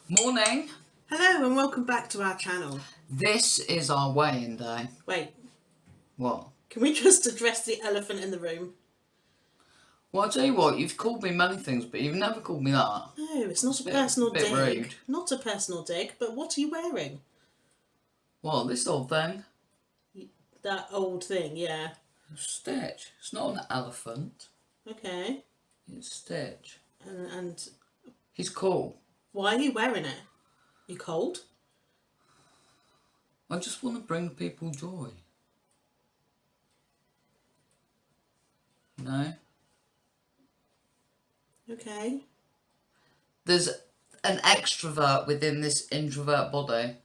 Morning. Hello and welcome back to our channel. This is our weigh-in day. Wait, What? can we just address the elephant in the room? Well, I'll tell you what, you've called me many things, but you've never called me that. No, it's not It's a personal bit dig. rude. Not a personal dig, but what are you wearing? What, this old thing? That old thing, yeah. Stitch. It's not an elephant. Okay. It's Stitch. And He's cool. why are you wearing it? You cold? I just want to bring people joy. No? Okay. There's an extrovert within this introvert body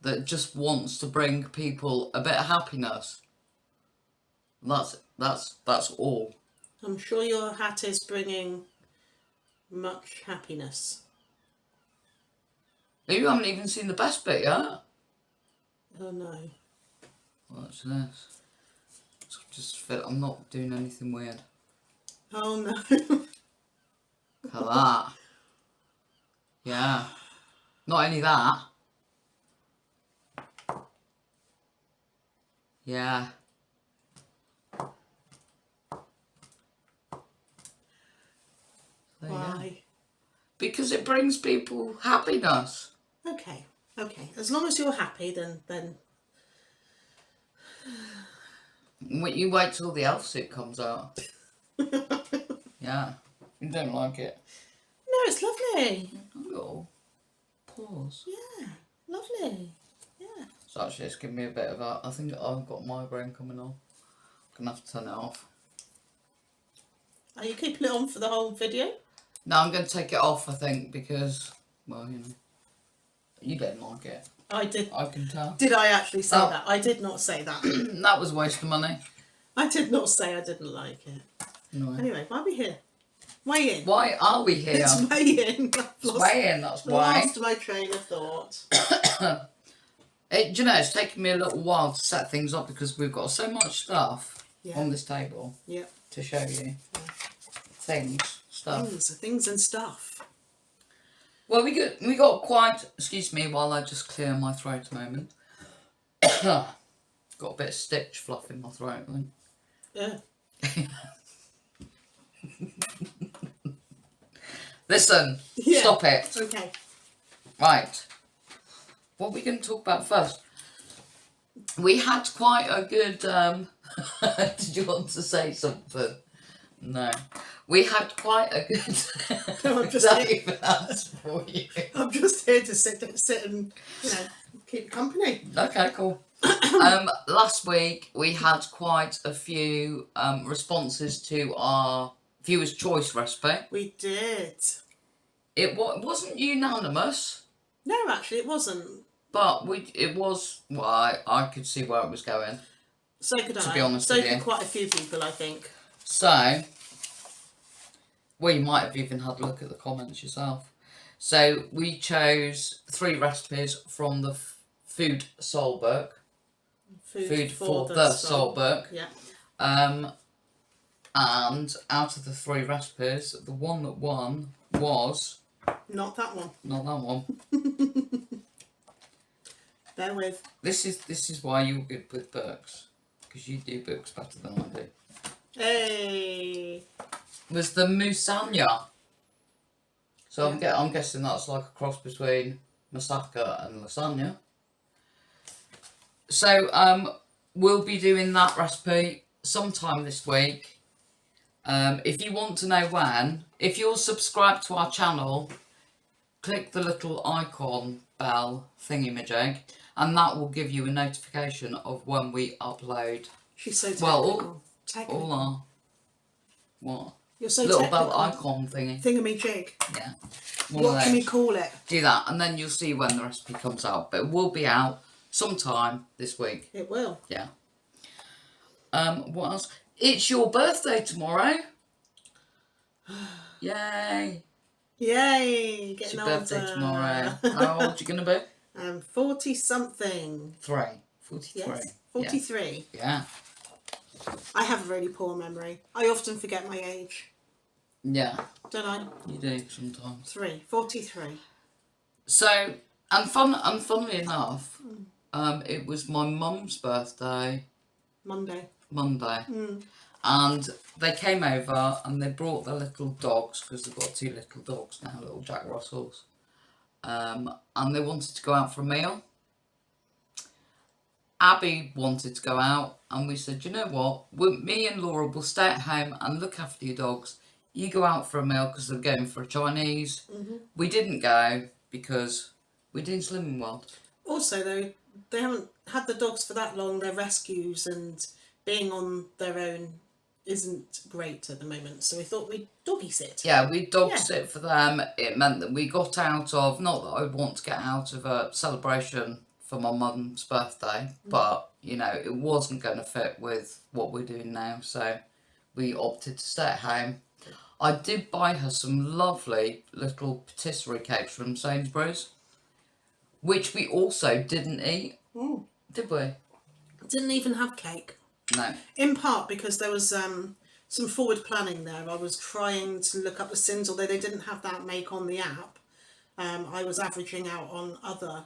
that just wants to bring people a bit of happiness. That's all. I'm sure your hat is bringing much happiness. You haven't even seen the best bit yet. Oh no. What's this? Just fit. I'm not doing anything weird. Oh no. Look at that. Yeah. Not only that. Yeah. There you go. Why? Because it brings people happiness. Okay. Okay. As long as you're happy, then You wait till the elf suit comes out. Yeah. You don't like it. No, it's lovely. Oh, pause. Yeah, lovely. Yeah. So actually, it's giving me a bit of a. I think I've got migraine coming on. I'm gonna have to turn it off. Are you keeping it on for the whole video? No, I'm going to take it off, I think, because, well, you know, you don't like it. I did. I can tell. Did I actually say Oh. that? I did not say that. That was a waste of money. I did not say I didn't like it. No. Anyway, why are we here? Weigh in. Why are we here? It's weigh in. It's weighing, that's why. Lost my train of thought. Do you know, it's taken me a little while to set things up because we've got so much stuff Yeah. on this table Yep. to show you. Things, stuff. Things and stuff. Well, we got quite. Excuse me, while I just clear my throat a moment. Got a bit of stitch fluff in my throat. I think. Yeah. Listen, Yeah. stop it. Okay. Right. What are we going to talk about first? We had quite a good. Did you want to say something? No. We had quite a good. No, I'm just Don't here. even answer for you. I'm just here to sit and keep company. Okay, cool. Last week we had quite a few responses to our viewer's choice recipe. We did. It wasn't unanimous, No, actually, it wasn't. but it was. Well, I could see where it was going. So could I. To be honest so with could you. quite a few people, I think. So, well, you might have even had a look at the comments yourself. So we chose 3 recipes from the Food Soul book. Food for the Soul book. Yeah. And out of the 3 recipes, the one that won was Not that one. not that one. Bear with. This is why you're good with books, because you do books better than I do. Hey. Was the Musanya. So I'm guessing that's like a cross between moussaka and lasagna. So we'll be doing that recipe sometime this week. If you want to know when, if you're subscribed to our channel, click the little icon bell thingy-majig, and that will give you a notification of when we upload. She's so technical. Well, all our what? You're so Little technical. bell icon thingy. Thingamajig. Yeah. What can we call it? Do that, and then you'll see when the recipe comes out. But it will be out sometime this week. It will. Yeah. What else? It's your birthday tomorrow. Yay! Yay! It's Getting your birthday older. tomorrow. How old are you gonna be? I'm 40-something. 43. Yes. 43. Yeah. I have a really poor memory. I often forget my age. Yeah. Don't I? You do sometimes. 43. So, funnily enough, it was my mum's birthday Monday. Monday, and they came over and they brought their little dogs because they've got 2 little dogs now, little Jack Russells, and they wanted to go out for a meal. Abby wanted to go out, and we said, you know what? Me and Laura will stay at home and look after your dogs. You go out for a meal because they're going for a Chinese. We didn't go because we're doing Slimming World. Also, though, they haven't had the dogs for that long. They're rescues, and being on their own isn't great at the moment. So we thought we'd doggy sit. Yeah, we dog sit for them. It meant that we got out of, not that I would want to get out of a celebration for my mum's birthday, but, you know, it wasn't going to fit with what we're doing now. So we opted to stay at home. I did buy her some lovely little patisserie cakes from Sainsbury's, which we also didn't eat, did we? Didn't even have cake. No. In part because there was some forward planning there. I was trying to look up the sins, although they didn't have that make on the app. I was averaging out on other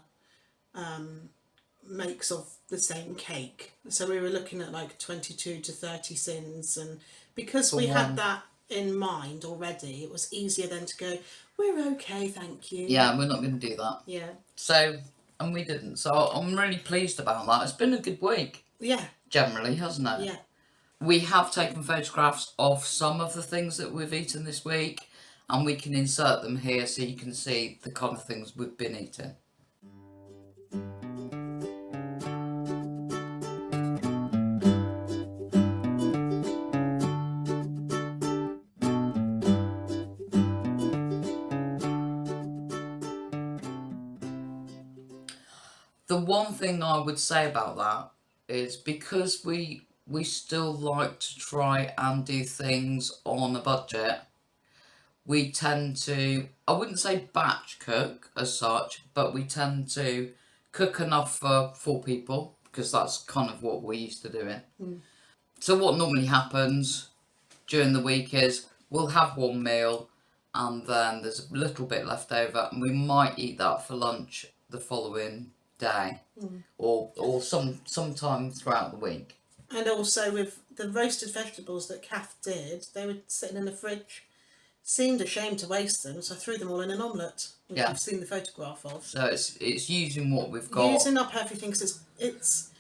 makes of the same cake. So we were looking at like 22 to 30 sins, and because we had that in mind already, it was easier then to go, we're okay, thank you. Yeah, we're not going to do that. Yeah. So, and we didn't. So I'm really pleased about that. It's been a good week. Yeah. Generally, hasn't it? Yeah. We have taken photographs of some of the things that we've eaten this week, and we can insert them here so you can see the kind of things we've been eating. The one thing I would say about that is because we still like to try and do things on a budget, we tend to, I wouldn't say batch cook as such, but we tend to cook enough for 4 people because that's kind of what we're used to doing. So what normally happens during the week is we'll have one meal and then there's a little bit left over and we might eat that for lunch the following day or sometime throughout the week. And also with the roasted vegetables that Kath did, they were sitting in the fridge. Seemed ashamed to waste them, so I threw them all in an omelette, which you've seen the photograph of. So it's using what we've got. Using up everything because it's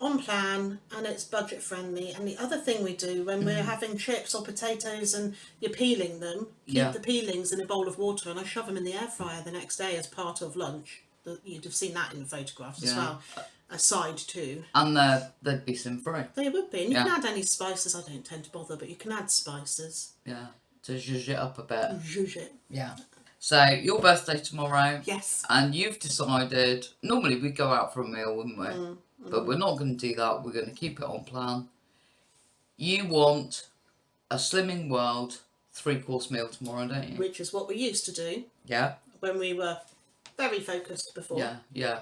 on plan and it's budget friendly. And the other thing we do when we're having chips or potatoes and you're peeling them, keep the peelings in a bowl of water and I shove them in the air fryer the next day as part of lunch. You'd have seen that in the photographs as well. Aside too. And they'd be sin free. They would be. And you can add any spices. I don't tend to bother, but you can add spices. Yeah. To zhuzh it up a bit. Zhuzh it. Yeah. So your birthday tomorrow. Yes. And you've decided, normally we'd go out for a meal, wouldn't we? But we're not going to do that. We're going to keep it on plan. You want a Slimming World 3-course meal tomorrow, don't you? Which is what we used to do. Yeah. When we were very focused before. Yeah, yeah.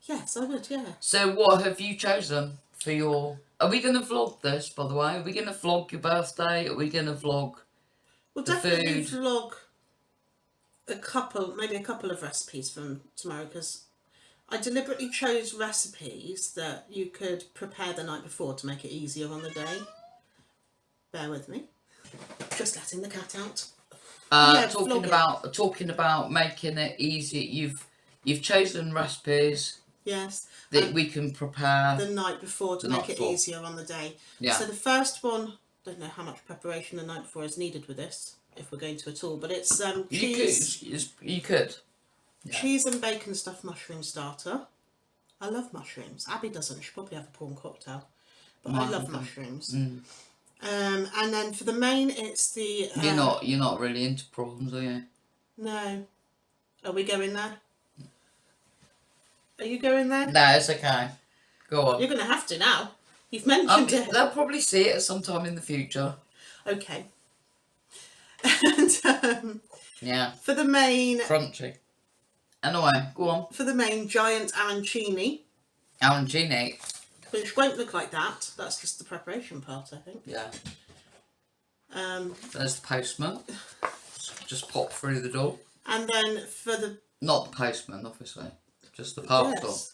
Yes, I would, yeah. So what have you chosen for your... Are we going to vlog this, by the way? Are we going to vlog your birthday? Are we going to vlog We'll the definitely food? vlog maybe a couple of recipes from tomorrow because I deliberately chose recipes that you could prepare the night before to make it easier on the day. Bear with me. Just letting the cat out. Talking about making it easy. You've chosen recipes Yes. that we can prepare The night before to the make night it before. easier on the day. Yeah. So the first one, don't know how much preparation the night before is needed with this, if we're going to at all, but it's cheese. You could. Yeah. Cheese and bacon stuffed mushroom starter. I love mushrooms. Abby doesn't. She'll probably have a prawn cocktail. But I love mushrooms. And then for the main, it's the... You're not really into prawns, are you? No. Are we going there? Are you going there? No, it's okay. Go on. You're going to have to now. You've mentioned it. They'll probably see it at some time in the future. Okay. And Yeah. for the main... Crunchy. Anyway, go on. For the main, giant arancini. Arancini. Which won't look like that. That's just the preparation part, I think. Yeah. There's the postman. Just pop through the door. And then for the Not the postman, obviously. Just the parcel. Yes.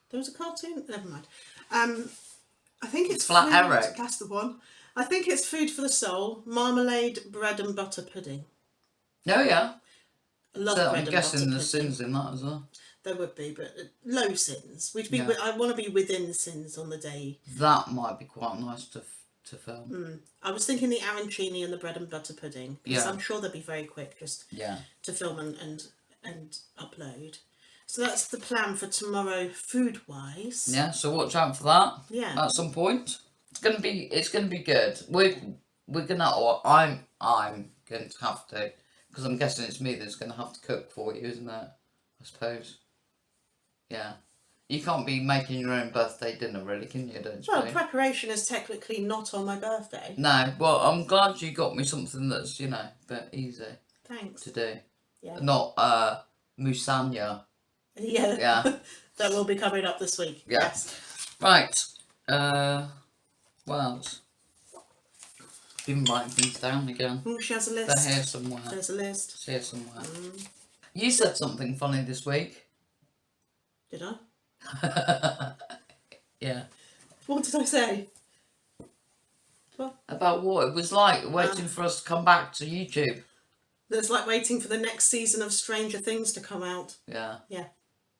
There was a cartoon? Never mind. I think it's Flat food. Eric. That's the one. I think it's food for the soul. Marmalade, bread and butter pudding. Oh, yeah. I love So bread I'm and guessing butter there's pudding. sins in that as well. There would be, but low sins. We'd be. Yeah. I want to be within sins on the day. That might be quite nice to film. I was thinking the arancini and the bread and butter pudding, because Yeah. I'm sure they'd be very quick just Yeah. to film and upload. So that's the plan for tomorrow, food wise. Yeah, so watch out for that. Yeah. At some point. It's gonna be good. We're gonna, or I'm going to have to, because I'm guessing it's me that's gonna have to cook for you, isn't it? I suppose. Yeah. You can't be making your own birthday dinner, really, can you? Don't you? Well, preparation is technically not on my birthday. No. Well, I'm glad you got me something that's, a bit easy Thanks. to do. Yeah. Not musanya. Yeah. Yeah. That will be coming up this week. Yeah. Yes. Right. What else? Been writing things down again. Oh, she has a They're list. here somewhere. There's a list. It's here somewhere. You said something funny this week. Did I? Yeah. What did I say? About what? It was like waiting for us to come back to YouTube. It's like waiting for the next season of Stranger Things to come out. Yeah. Yeah.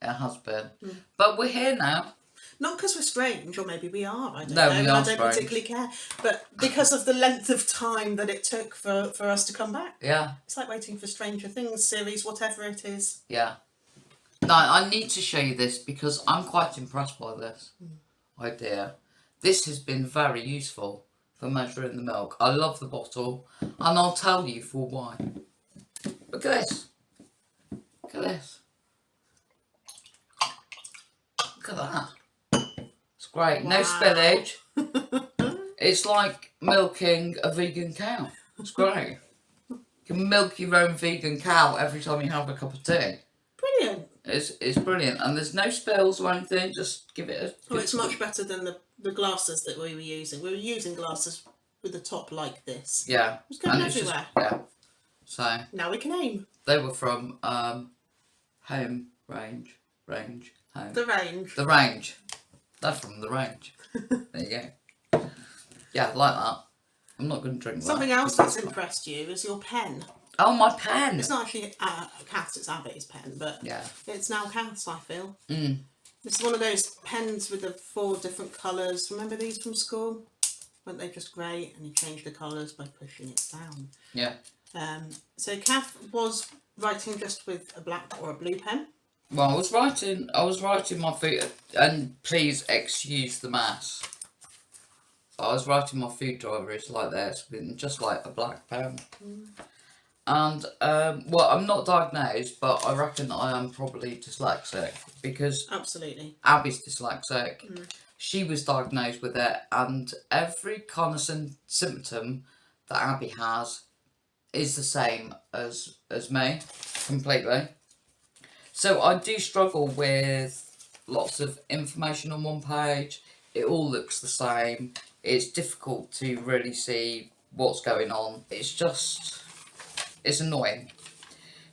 It has been. But we're here now. Not because we're strange, or maybe we are. I don't No, know. we I are don't strange. particularly care. But because of the length of time that it took for us to come back. Yeah. It's like waiting for Stranger Things series, whatever it is. Yeah. No, I need to show you this because I'm quite impressed by this idea. This has been very useful for measuring the milk. I love the bottle, and I'll tell you for why. Look at this. Look at this. Look at that. It's great. No Wow. spillage. It's like milking a vegan cow. It's great. You can milk your own vegan cow every time you have a cup of tea. Brilliant. It's brilliant, and there's no spills or anything. Just give it a. Oh, it's much better than the glasses that we were using. We were using glasses with the top like this. Yeah, It was going and everywhere. yeah. So Now we can aim. they were from home range home. The range. The range. They're from the range. There you go. Yeah, like that. I'm not going to drink that. Something else that's impressed you is your pen. Oh, my pen. It's not actually Cass, it's Abby's pen, but Yeah. it's now Cass, I feel. Mm. It's one of those pens with the 4 different colours. Remember these from school? Weren't they just great? And you change the colours by pushing it down. Yeah. So Kath was writing just with a black or a blue pen. Well, I was writing my food, and please excuse the mess. I was writing my food diaries like this, with just like a black pen. And, well, I'm not diagnosed, but I reckon I am probably dyslexic, because Absolutely. Abby's dyslexic. She was diagnosed with it, and every kind of symptom that Abby has is the same as me, completely. So I do struggle with lots of information on one page. It all looks the same. It's difficult to really see what's going on. It's annoying.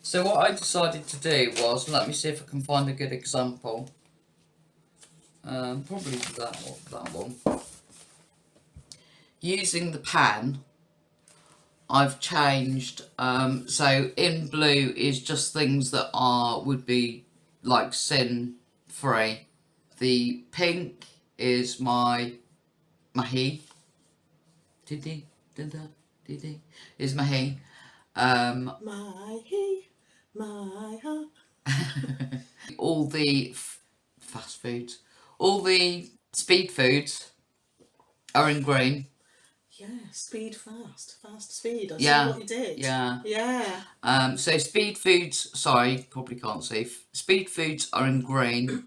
So what I decided to do was, let me see if I can find a good example. Probably that one. Using the pen, I've changed, so in blue is just things that would be like sin free. The pink is my mahi. Didi is mahi. My heart. All the fast foods, all the speed foods are in green. Yeah, speed fast. Fast speed. I Yeah, see what you did. yeah. Yeah. So speed foods, sorry, probably can't see. Speed foods are in green.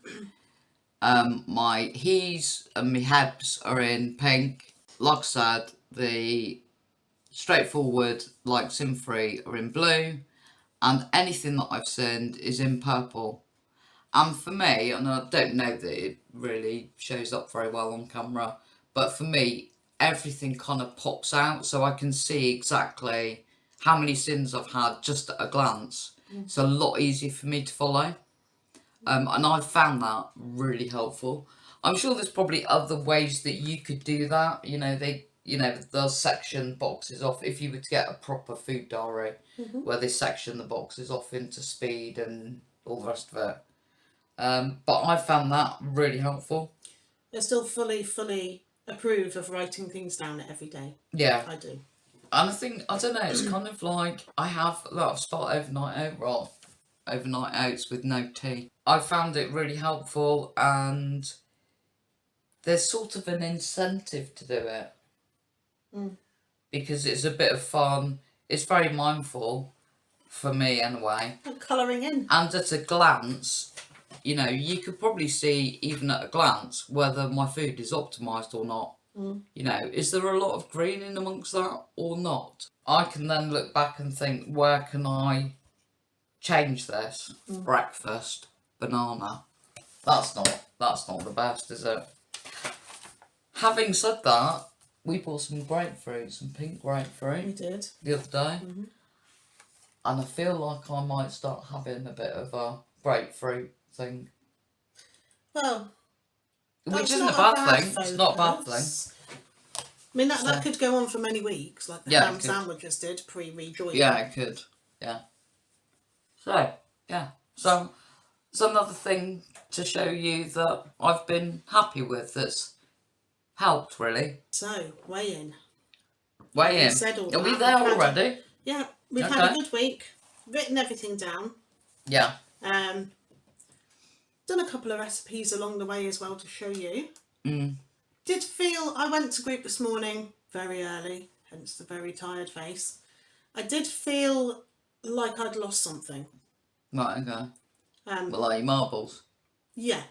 My he's and my hebs are in pink. Like I said, the straightforward, like sin free, are in blue. And anything that I've sent is in purple. And for me, and I don't know that it really shows up very well on camera, but for me, everything kind of pops out, so I can see exactly how many sins I've had just at a glance. It's a lot easier for me to follow. And I've found that really helpful. I'm sure there's probably other ways that you could do that. They'll section boxes off if you were to get a proper food diary, where they section the boxes off into speed and all the rest of it. But I found that really helpful. I still fully approve of writing things down every day. Yeah. I do. And I don't know, it's kind of like I've started overnight oats with no tea. I found it really helpful, and there's sort of an incentive to do it. Because it's a bit of fun. It's very mindful for me anyway. And colouring in. And at a glance, you could probably see even at a glance whether my food is optimised or not. Is there a lot of green in amongst that or not? I can then look back and think, where can I change this? Breakfast, banana. That's not the best, is it? Having said that, we bought some grapefruit, some pink grapefruit. We did. The other day. And I feel like I might start having a bit of a grapefruit thing. Well, which isn't a bad thing. It's not a bad thing. I mean, that could go on for many weeks, like the ham sandwiches did pre-rejoining. Yeah, it could. Yeah. So, yeah. So, it's another thing to show you that I've been happy with that's helped, really. So, weigh in. Weigh in. Are we there already? Yeah, we've had a good week. Written everything down. Yeah. Done a couple of recipes along the way as well to show you. I went to group this morning very early, hence the very tired face. I did feel like I'd lost something. Right, okay. Like marbles? Yeah.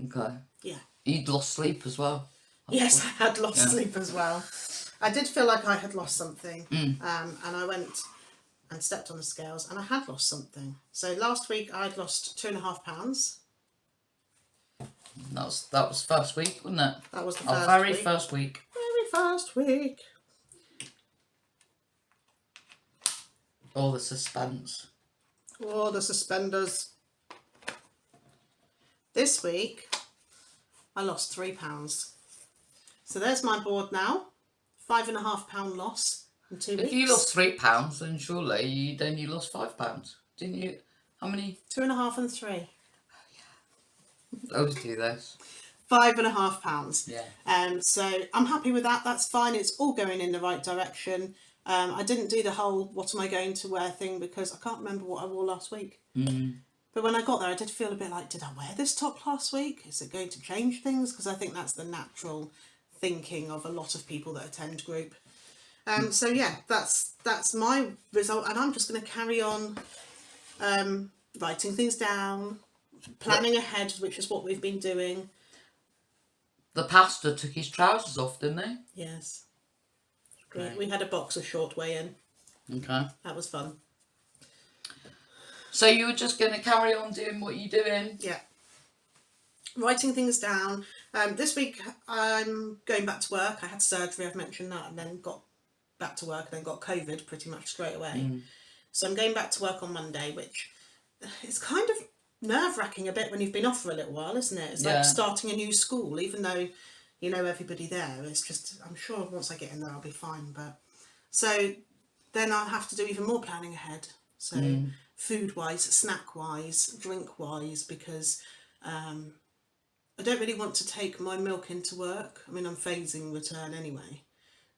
Okay. Yeah. You'd lost sleep as well? Yes, I had lost sleep as well. I did feel like I had lost something. And I went and stepped on the scales and I had lost something. So last week I'd lost 2.5 pounds. That was first week, wasn't it? That was the first very week. first week. Very first week. All the suspense. Oh, the suspenders. This week, I lost £3. So there's my board now. £5.5 loss in 2 weeks. If you lost £3, then surely you lost £5, didn't you? How many? 2.5 and 3. I always do this. £5.5. Yeah. So I'm happy with that. That's fine. It's all going in the right direction. I didn't do the whole what am I going to wear thing because I can't remember what I wore last week. But when I got there, I did feel a bit like, did I wear this top last week? Is it going to change things? Because I think that's the natural thinking of a lot of people that attend group. So yeah, that's my result, and I'm just going to carry on writing things down, planning ahead, which is what we've been doing. The pastor took his trousers off, didn't he? Yes. Great. We had a boxer short weigh-in. Okay. That was fun. So you were just going to carry on doing what you're doing? Yeah. Writing things down. This week I'm going back to work. I had surgery, I've mentioned that, and then got back to work and then got COVID pretty much straight away. So I'm going back to work on Monday, which is kind of nerve-wracking a bit when you've been off for a little while, isn't it? It's like starting a new school, even though you know everybody there. It's just, I'm sure once I get in there I'll be fine. But so then I'll have to do even more planning ahead. So food-wise, snack-wise, drink-wise, because I don't really want to take my milk into work. I mean, I'm phasing return anyway.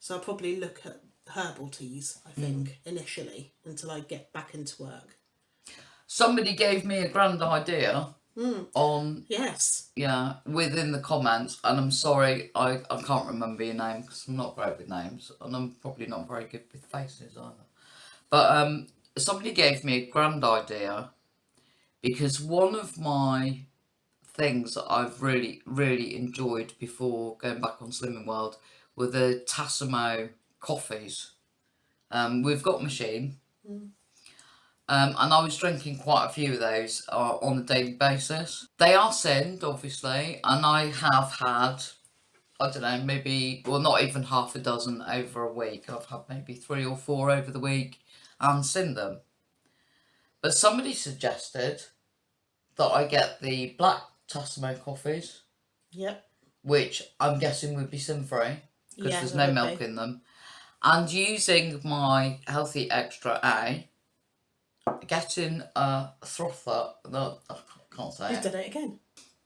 So I'll probably look at herbal teas, I think, initially, until I get back into work. Somebody gave me a grand idea on... Yes. Yeah, within the comments, and I'm sorry, I can't remember your name, because I'm not great with names, and I'm probably not very good with faces either. But somebody gave me a grand idea, because one of my things that I've really, really enjoyed before going back on Slimming World were the Tassimo coffees. We've got a machine, and I was drinking quite a few of those on a daily basis. They are sinned, obviously, and I have had, I don't know, maybe, well, not even half a dozen over a week. I've had maybe 3 or 4 over the week and sinned them. But somebody suggested that I get the black Tassimo coffees, Yep. which I'm guessing would be sin-free because Yeah, there's there no would milk be. in them. And using my Healthy Extra A, getting a frother, no, I can't say You it, did it again.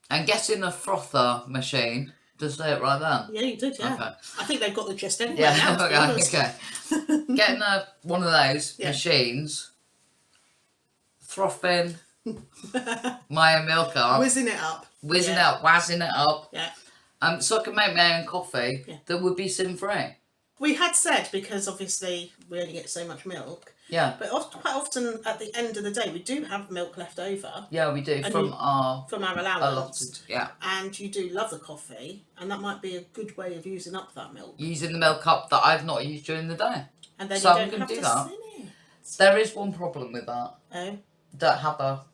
and getting a frother machine. Just say it right then. Yeah, you did, yeah. Okay. I think they've got the gist anyway Yeah, now, to be honest. okay. Getting one of those Yeah. machines, frothing my own milk up, Whizzing it up. whizzing Yeah. it up, wazzing it up, Yeah. so I can make my own coffee Yeah. that would be sin-free. We had said, because obviously we only get so much milk, Yeah, but quite often at the end of the day we do have milk left over yeah, we do And from you- our from our allotted. allowance. Yeah, And you do love the coffee, and that might be a good way of using up that milk. using the milk up that I've not used during the day. And then So I'm you don't gonna have do to that. sin it. There is one problem with that. Oh, Don't have a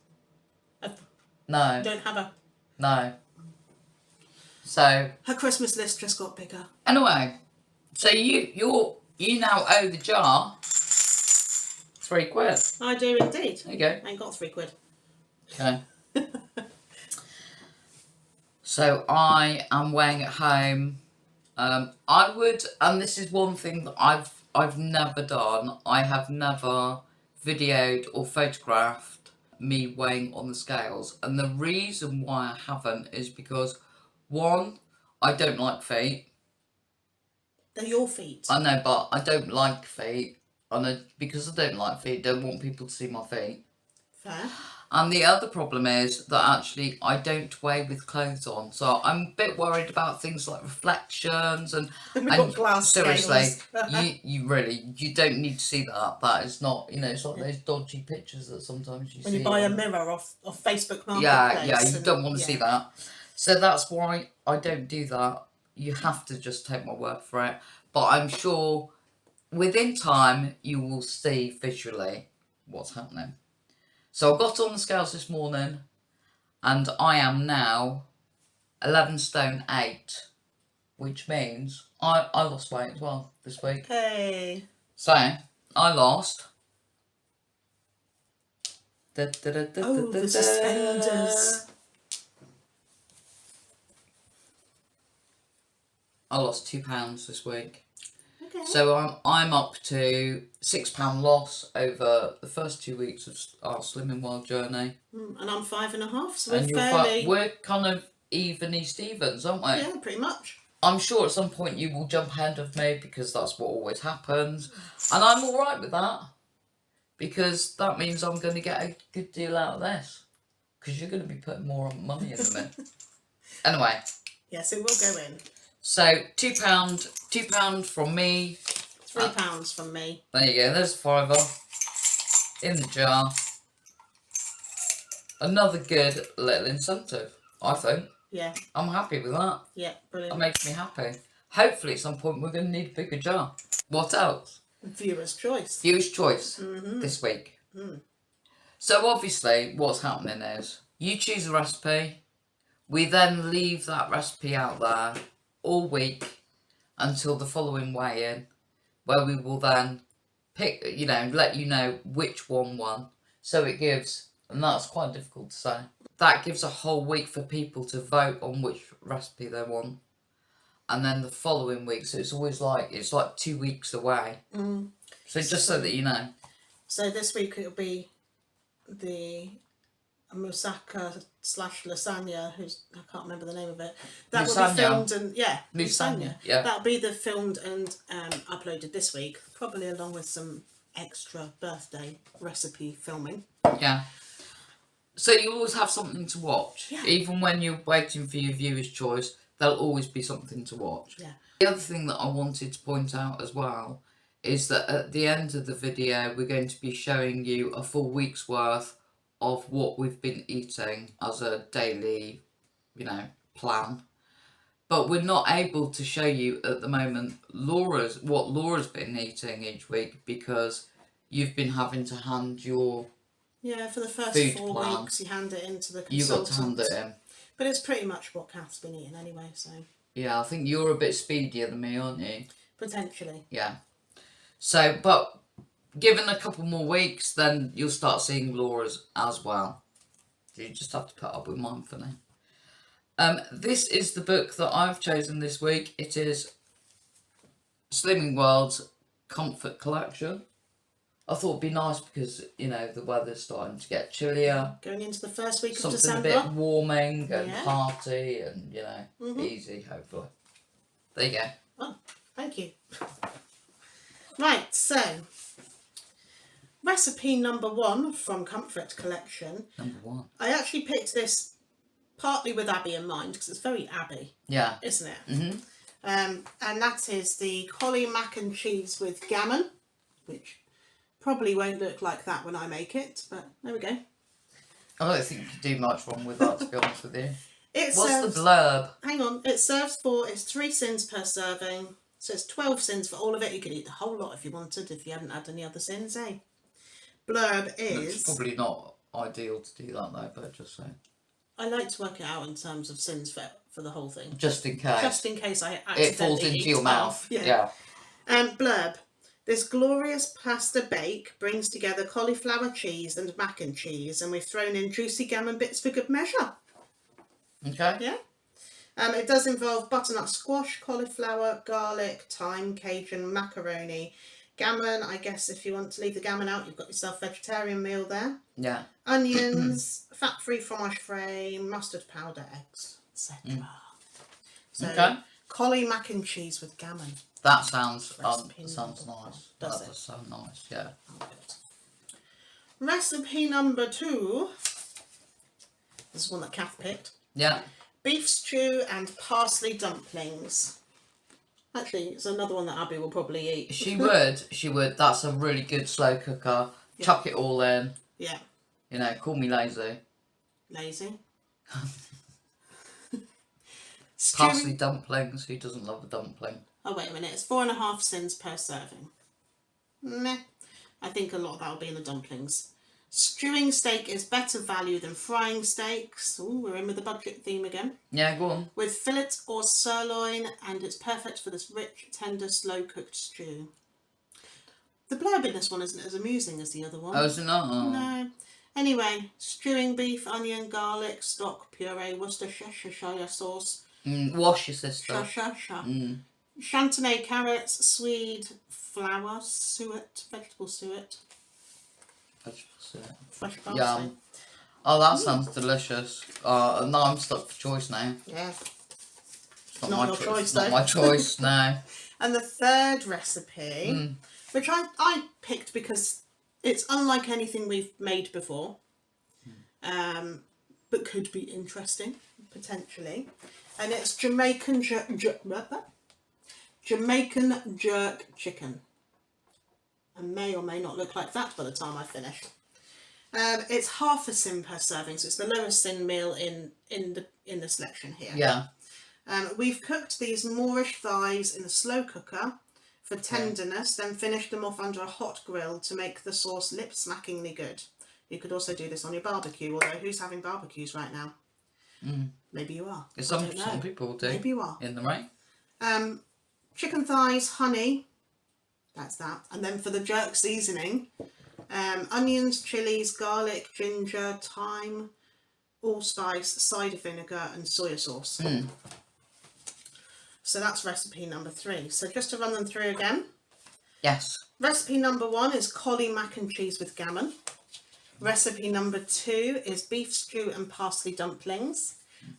no, don't have a... no. So Her Christmas list just got bigger. anyway, so you now owe the jar £3. I do indeed. There you go. I ain't got £3. Okay. So I am weighing at home. I would, and this is one thing that I've never done. I have never videoed or photographed me weighing on the scales, and the reason why I haven't is because, one, I don't like feet. They're your feet. I know, but I don't like feet. Because I don't like feet, don't want people to see my feet. Fair. And the other problem is that actually I don't weigh with clothes on, so I'm a bit worried about things like reflections and We've got glass seriously, scales. you don't need to see that. That is not, it's like those dodgy pictures that sometimes you When see. you buy a mirror off Facebook Marketplace. Yeah, you and- don't want to see yeah. that. So that's why I don't do that. You have to just take my word for it. But I'm sure within time you will see visually what's happening. So I got on the scales this morning and I am now 11 stone 8, which means I lost weight as well this week. Hey. So I lost. Oh, the suspenders. I lost £2 this week. Okay. So I'm up to £6 loss over the first 2 weeks of our Slimming World journey. And I'm 5.5, so And we're fairly... we're kind of even Stevens, aren't we? Yeah, pretty much. I'm sure at some point you will jump ahead of me because that's what always happens. And I'm alright with that. Because that means I'm going to get a good deal out of this. Because you're going to be putting more money into me. Anyway. Yes, it will go in. So £2 from me. £3 from me. There you go, there's a fiver in the jar. Another good little incentive, I think. Yeah, I'm happy with that. yeah, That brilliant. makes me happy. Hopefully at some point we're going to need a bigger jar. What else? Viewer's choice. Viewer's choice this week. So obviously what's happening is you choose a recipe. We then leave that recipe out there all week until the following weigh-in, where we will then pick, let you know which one won. So it gives, and that's quite difficult to say, that gives a whole week for people to vote on which recipe they want. And then the following week, so it's always it's like 2 weeks away. So just so that you know. So this week it'll be the moussaka / lasagna, I can't remember the name of it. That will be Lasagna. filmed and Lasagna, yeah. That'll be the filmed and uploaded this week, probably along with some extra birthday recipe filming. Yeah. So you always have something to watch. Yeah. Even when you're waiting for your viewer's choice, there'll always be something to watch. Yeah. The other thing that I wanted to point out as well is that at the end of the video, we're going to be showing you a full week's worth of what we've been eating as a daily, plan. But we're not able to show you at the moment what Laura's been eating each week because you've been having to hand your... Yeah, for the first Food 4 plan. weeks you hand it in to the You got consultant. to hand it in. But it's pretty much what Kath's been eating anyway, so Yeah, I think you're a bit speedier than me, aren't you? potentially. Yeah. So, but given a couple more weeks, then you'll start seeing Laura's as well. You just have to put up with mine for now. This is the book that I've chosen this week. It is Slimming World's Comfort Collection. I thought it'd be nice because, you know, the weather's starting to get chillier. Going into the first week of Something December. a bit warming and hearty and, you know, easy, hopefully. There you go. Oh, thank you. Right, so recipe number 1 from Comfort Collection. Number 1. I actually picked this partly with Abby in mind because it's very Abby. Yeah. Isn't it? Mm-hmm. And that is the collie mac and cheese with gammon, which probably won't look like that when I make it, but there we go. I don't think you could do much wrong with that, to be honest with you. It What's serves, the blurb? hang on, it serves for, it's 3 sins per serving, so it's 12 sins for all of it. You could eat the whole lot if you wanted, if you hadn't had any other sins, eh? Blurb is... It's probably not ideal to do that though, but just saying. I like to work it out in terms of sins for the whole thing. Just in case. Just in case I accidentally it falls into eat your mouth. half. Yeah. Yeah. Blurb. This glorious pasta bake brings together cauliflower cheese and mac and cheese, and we've thrown in juicy gammon bits for good measure. Okay. Yeah. It does involve butternut squash, cauliflower, garlic, thyme, Cajun, macaroni, gammon. I guess if you want to leave the gammon out, you've got yourself a vegetarian meal there. Yeah. Onions, fat-free fromage frais, mustard powder, eggs, etc. So, Okay. collie mac and cheese with gammon. That sounds Recipe sounds number nice. does That it? does sound nice, yeah. Oh, good. Recipe number 2. This is one that Kath picked. Yeah. Beef stew and parsley dumplings. Actually, it's another one that Abby will probably eat. She would. That's a really good slow cooker. Yeah. Chuck it all in. Yeah. You know, call me lazy. Lazy. Parsley dumplings. Who doesn't love a dumpling? Oh, wait a minute. It's 4.5 sins per serving. Meh. I think a lot of that will be in the dumplings. Stewing steak is better value than frying steaks. Ooh, we're in with the budget theme again. Yeah, go on. With fillet or sirloin, and it's perfect for this rich, tender, slow-cooked stew. The blurb in this one isn't as amusing as the other one. Oh, is it not? Oh. No. Anyway, stewing beef, onion, garlic, stock, puree, Worcestershire sauce. Wash your sister. Chantenay carrots, swede, flour, suet, vegetable suet. Fresh parsley. Yum. Oh, that sounds delicious. No, I'm stuck for choice now. Yeah. It's Not your choice, Not though. my choice now. And the third recipe, which I picked because it's unlike anything we've made before, but could be interesting, potentially. And it's Jamaican jerk chicken. And may or may not look like that by the time I finish. It's half a sin per serving, so it's the lowest sin meal in the selection here. Yeah. We've cooked these Moorish thighs in a slow cooker for tenderness, then finished them off under a hot grill to make the sauce lip-smackingly good. You could also do this on your barbecue, although who's having barbecues right now? Maybe you are. Some people do. Maybe you are. In the rain. Chicken thighs, honey. That's that. And then for the jerk seasoning, onions, chilies, garlic, ginger, thyme, allspice, cider vinegar and soya sauce. So that's recipe number 3. So just to run them through again. Yes. Recipe number 1 is collie mac and cheese with gammon. Recipe number 2 is beef stew and parsley dumplings.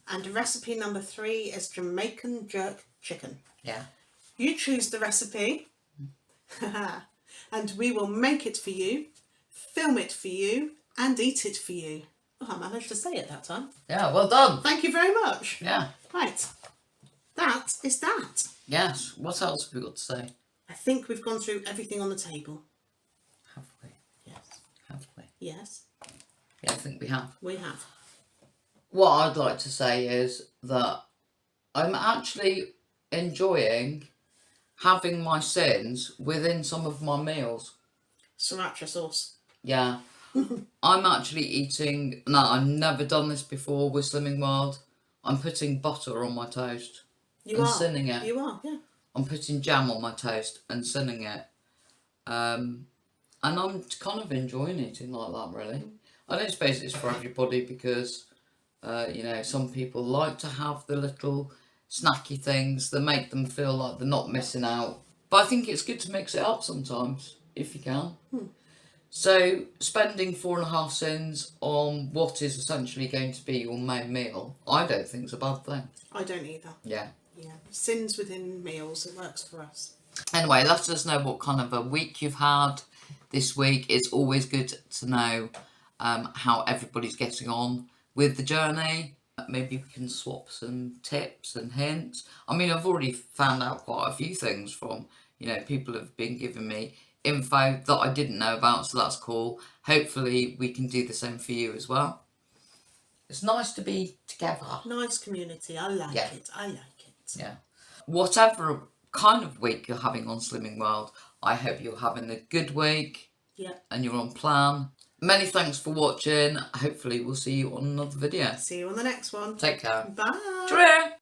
And recipe number 3 is Jamaican jerk chicken. Yeah. You choose the recipe and we will make it for you, film it for you and eat it for you. Oh, I managed to say it that time. Yeah, well done. Thank you very much. Yeah. Right. That is that. Yes. What else have we got to say? I think we've gone through everything on the table. Have we? Yes. Have we? Yes, Yeah, I think we have. we have. What I'd like to say is that I'm actually enjoying having my sins within some of my meals. Sriracha sauce. Yeah. I'm actually eating... No, I've never done this before with Slimming World. I'm putting butter on my toast. You and are. sinning it. You are, yeah. I'm putting jam on my toast and sinning it. And And I'm kind of enjoying eating like that, really. I don't suppose it's for everybody because, you know, some people like to have the little snacky things that make them feel like they're not missing out. But I think it's good to mix it up sometimes, if you can. So, spending 4.5 cents on what is essentially going to be your main meal, I don't think is a bad thing. I don't either. Yeah. Yeah. Sins within meals, it works for us. Anyway, let us know what kind of a week you've had this week. It's always good to know how everybody's getting on with the journey. Maybe we can swap some tips and hints. I mean, I've already found out quite a few things from, you know, people have been giving me info that I didn't know about, so that's cool. Hopefully we can do the same for you as well. It's nice to be together. Nice community. I like it. I like it. Yeah. Whatever kind of week you're having on Slimming World, I hope you're having a good week. Yeah. And you're on plan. Many thanks for watching. Hopefully we'll see you on another video. See you on the next one. Take care. Bye. Cheerio.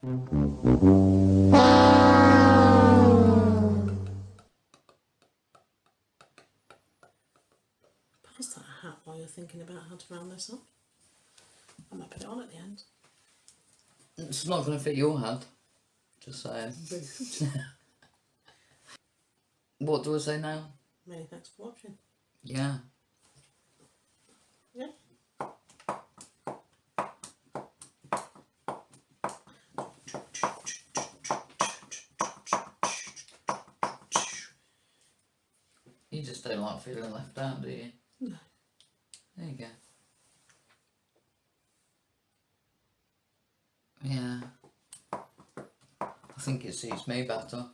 Pass that hat while you're thinking about how to round this up. I might put it on at the end. It's not going to fit your head. Just saying. What do I say now? Many thanks for watching. Yeah. Yeah. You just don't like feeling left out, do you? No. There you go. Yeah. I think it suits me better.